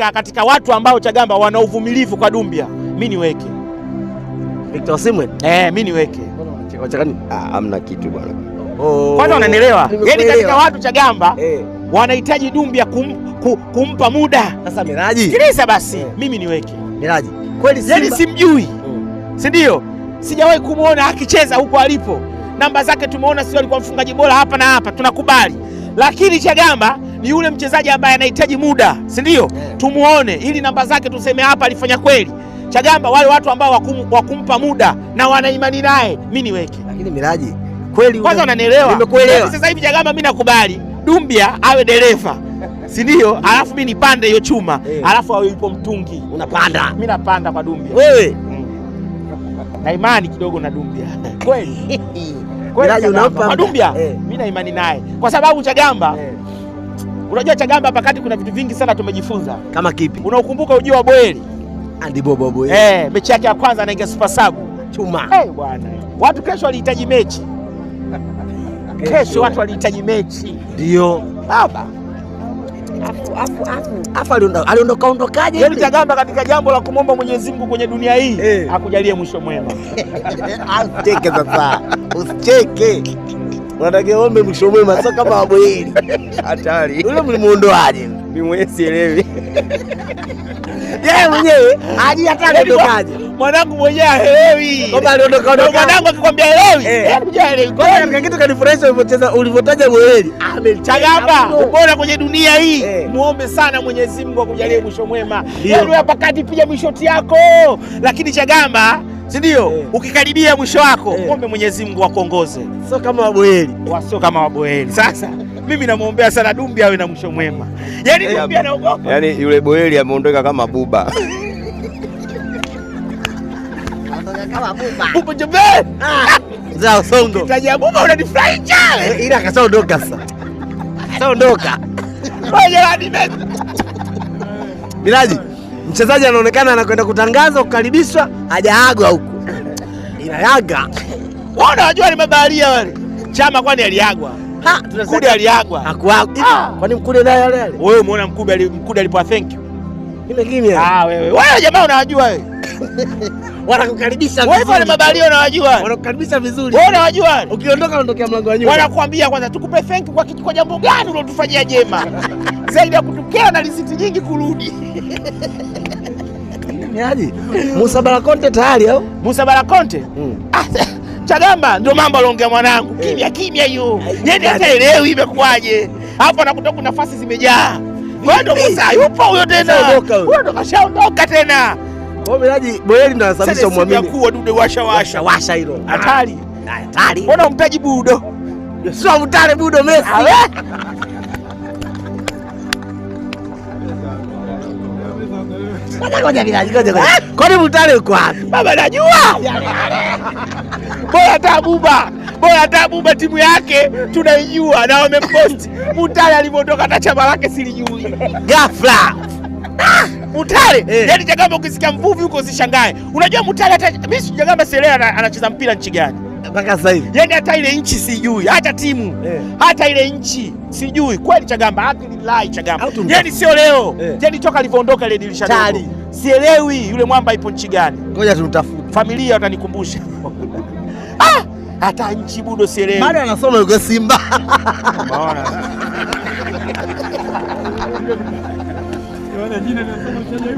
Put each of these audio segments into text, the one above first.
katika watu ambao Chagamba wana uvumilivu kwa Dumbia, mimi niweke Victor Osimhen. Mimi niweke. Hamna kitu bwana. Kwanza unanielewa? Yaani katika watu Chagamba wanahitaji Dumbia kumpa muda. Sasa Miraji, sikiliza basi, mimi niweke Miraji. Kweli yaani simjui. Si ndio? Sijawahi kumuona akicheza huko alipo. Namba zake tumeona sio alikuwa mfungaji bora hapa na hapa, tunakubali. Lakini Chagamba ni yule mchezaji ambaye anahitaji muda, si ndio? Tumuone ili namba zake tuseme hapa alifanya kweli. Chagamba wale watu ambao wakumpa muda na wana imani naye, mimi niweke. Lakini Miraji, kweli kwanza unanielewa? Nimekuelewa. Sasa hivi Chagamba mimi nakubali Dumbia awe dereva, si ndio? Alafu mimi nipande hiyo chuma, alafu awe yupo mtungi. Unapanda. Mimi napanda kwa Dumbia. Wewe na imani kidogo na Dumbia. Kweli. Miraji unampa kwa Dumbia. Mimi na imani naye. Kwa sababu Chagamba unajua Chagamba hapa kati kuna vitu vingi sana tumejifunza. Kama kipi? Unaokumbuka ujio wa Boeli? Andi Bobo. Mechi yake ya kwanza anaingia Super Sub. Chuma. Bwana. Watu kesho walihitaji mechi. Kesho watu walihitaji mechi. Ndio. Baba. Afu aliondokaje? Yaani Chagamba katika jambo la kumwomba Mwenyezi Mungu kwenye dunia hii akujalie mwisho mwema. Usicheke sasa. Usicheke. Unatakiwa ombe mwisho mwema, sio kama Boeli. Hatari. Yule mlimuondoaje? Mimi mwenyewe sielewi. Yeye mwenyewe hadi hata aliondokaje? Mwanangu mwenyewe haelewi. Kama aliondoka. Mwanangu akikwambia haelewi, yaani haelewi. Kwa hiyo kitu kanifurahisha ulivyotaja Boeli. Chagamba, ubora kwenye dunia hii. Muombe sana Mwenyezi Mungu akujalie mwisho mwema. Yaani hapa kati piga mishoti yako. Lakini Chagamba, si ndio? Ukikaribia mwisho wako, muombe Mwenyezi Mungu akuongoze. Sio kama Boeli. Sio kama Boeli. Sasa mimi namuombea sana Dumbia awe na mwisho mwema. Yaani Dumbia anaogopa. Yaani yule Boeli ameondoka kama buba. Kama buba. Buba jebe. Zao songo. Kitaja buba unanifurahisha. Ila akasaondoka sasa. Akaondoka. Wewe hadi Miraji, mchezaji anaonekana anakwenda kutangaza kukaribishwa, hajaagwa huko. Ila Yanga. Wao unajua ni mabaharia wale. Chama kwani aliagwa? Mkude aliagwa. Hakuagwa. Kwani Mkude naye yale? Wewe umeona Mkude alipoa thank you. Kimya. Wewe jamaa unawajua wewe. Wanakukaribisha vizuri. Wewe wale mabaharia unawajua? Wanakukaribisha vizuri. Wewe unawajua? Ukiondoka unatokea mlango wa nyuma. Wanakuambia kwanza tukupe thank you kwa jambo gani ulotufanyia jema. Zaidi ya kutukea na risiti nyingi kurudi. Niaje? Musa Balakonte tayari au? Musa Balakonte? Chagamba ndio mambo aliongea mwanangu. Kimya hiyo. Yeye hata elewi imekuaje. Hapo anakuta kuna nafasi zimejaa. Wewe ndo Musa yupo huyo tena. Wewe ndo kashaondoka tena. Kwa Miraji, Boeli ndo anasababisha muamini. Sasa kuwa dude washa hilo. Hatari. Hatari. Mbona umtaji Budo? Sio mtale Budo Messi. Ngoja Miraji. Kwani mtale uko wapi? Baba najua. Bora Tabuba timu yake tunaijua na wamempost. Mutale alivyotoka hata chama lake silijui. Ghafla. Mutale, yaani Chagamba ukisikia mvuvi huko usishangae. Unajua Mutale hata mimi si Chagamba sielewa anacheza mpira nchi gani. Mpaka sasa hivi. Yaani hata ile nchi sijui, hata timu. Hata ile nchi sijui. Kweli Chagamba, hakilillahi Chagamba. Yaani sio leo. Yaani toka alivyoondoka ile dirisha dogo. Sielewi yule mwamba ipo nchi gani. Ngoja tumtafute. Familia watanikumbusha. Hata nchi Budo sielewi. Bado anasoma yuko Simba.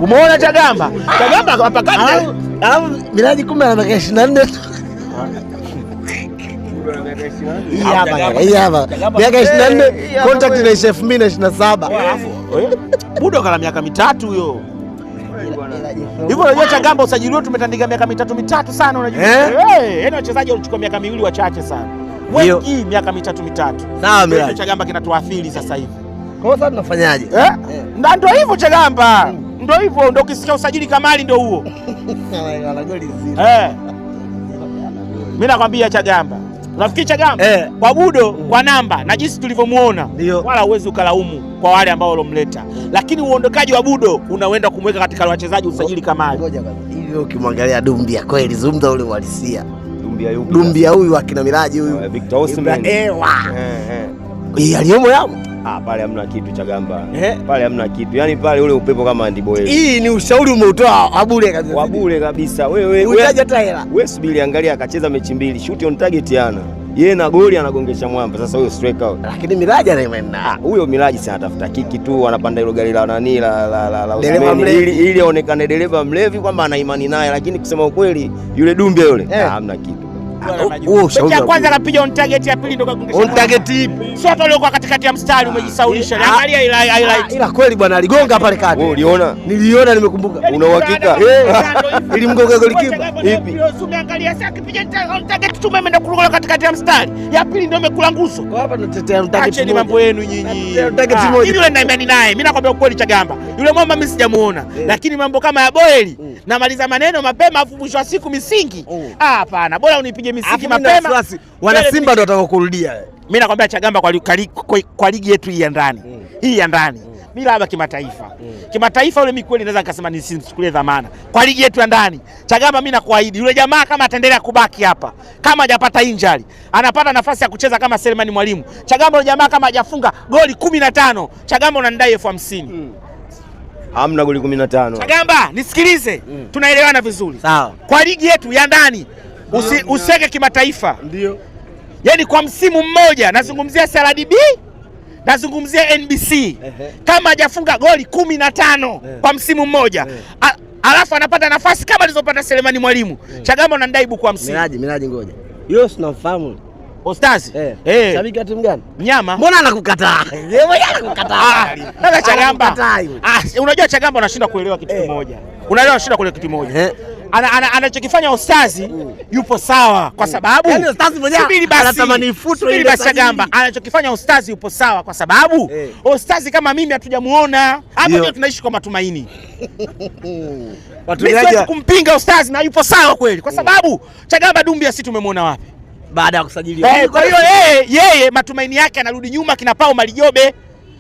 Umeona Chagamba? Chagamba hapa kati. Alafu Miraji kumbe ana miaka 24 tu. Hii hapa. Miaka 24, contract inaisha 2027. Budo kana miaka 3 huyo. Hivyo unajua Chagamba usajili wetu tumetandika miaka 3 sana unajua. Yaani wachezaji walichukua miaka 2 wachache sana. Wengi miaka 3. Sawa Miraji. Chagamba kinatuathiri sasa hivi. Kwa sasa tunafanyaje? Ndio hivyo Chagamba. Ndio hivyo ndio ukisikia usajili Kamali ndio huo. Ana goli 0. Mimi nakwambia Chagamba. Unafikiri Chagamba kwa Budo kwa namba na jinsi tulivyomuona wala uwezi ukalaumu kwa wale ambao walomleta. Lakini uondokaji wa Budo unaenda kumweka katika wachezaji usajili Kamali. Ngoja kwanza. Hivyo ukimwangalia Dumbia kweli zungumza ule uhalisia. Dumbia huyu akina Miraji huyu. Victor Osimhen. Aliyomo yamo. Pale hamna kitu Chagamba. Pale hamna kitu. Yaani pale ule upepo kama Andiboeli. Hii ni ushauri umeutoa wa bure kabisa. Wa bure kabisa. Wewe wewe subiri, angalia akacheza mechi mbili. Shoot on target yana. Yeye na goli anagongesha mwamba. Sasa huyo striker huyo. Lakini Miraji anaimena. Huyo Miraji si anatafuta kiki tu, anapanda hilo gari la nani la Usmani ili aonekane dereva mlevi kwamba ana imani naye, lakini kusema ukweli yule Dumbia yule hamna kitu. Mechi ya kwanza kapiga on target, ya pili ndo kagongesha. On target ipi? Sio hata uliokuwa katikati ya mstari umejisaulisha. Angalia ile highlight. Ila kweli bwana aligonga pale kati. Wewe uliona? Niliona, nimekumbuka. Una uhakika? Ilimgonga golikipa. Ipi? Umeangalia sasa kipiga on target tu mimi ndo kuruka katikati ya mstari. Ya pili ndo imekula nguso. Kwa hapa tunatetea on target. Acheni mambo yenu nyinyi. On target moja. Yule naimani naye. Mimi nakwambia ukweli Chagamba. Yule mwamba mimi sijamuona. Lakini mambo kama ya Boeli namaliza maneno mapema afu mwisho wa siku misingi. Hapana, bora unipige misingi mapema. Wana Simba ndio watakaokurudia. Mimi nakwambia Chagamba kwa ligi yetu hii ya ndani. Hii ya ndani. Mimi labda kimataifa. Kimataifa yule mimi kweli naweza nikasema nisimchukulie dhamana. Kwa ligi yetu ya ndani. Chagamba mimi nakuahidi yule jamaa kama ataendelea kubaki hapa, kama hajapata injury, anapata nafasi ya kucheza kama Selemani Mwalimu. Chagamba yule jamaa kama hajafunga goli 15, Chagamba unanidai 50,000. Hamna goli 15. Chagamba, nisikilize. Tunaelewana vizuri. Sawa. Kwa ligi yetu ya ndani useke kimataifa. Ndio. Yaani kwa msimu mmoja nazungumzia CRDB, nazungumzia NBC. Kama hajafunga goli 15 kwa msimu mmoja, alafu anapata nafasi kama alizopata Selemani Mwalimu, Chagamba unanidai buku 50. Miraji ngoja. Yule unamfahamu? Ostazi? Shabiki wa timu gani? Mnyama. Mbona anakukataa? Yeye mwenyewe anakukataa. Sasa Chagamba. Unajua Chagamba anashinda kuelewa kitu kimoja. Unaelewa anashinda kuelewa kitu kimoja. Anachokifanya Ostazi yupo sawa kwa sababu yani Ostazi mwenyewe anatamani ifutwe ile Chagamba. Anachokifanya Ostazi yupo sawa kwa sababu Ostazi kama mimi hatujamuona. Hapa ndio tunaishi kwa matumaini. Siwezi kumpinga Ostazi na yupo sawa kweli kwa sababu Chagamba Dumbia si tumemwona wapi? Baada ya kusajiliwa. Kwa hiyo yeye matumaini yake anarudi nyuma, kina Pao Malijobe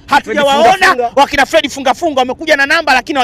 hatujawaona, wakina Fred funga wamekuja na namba lakini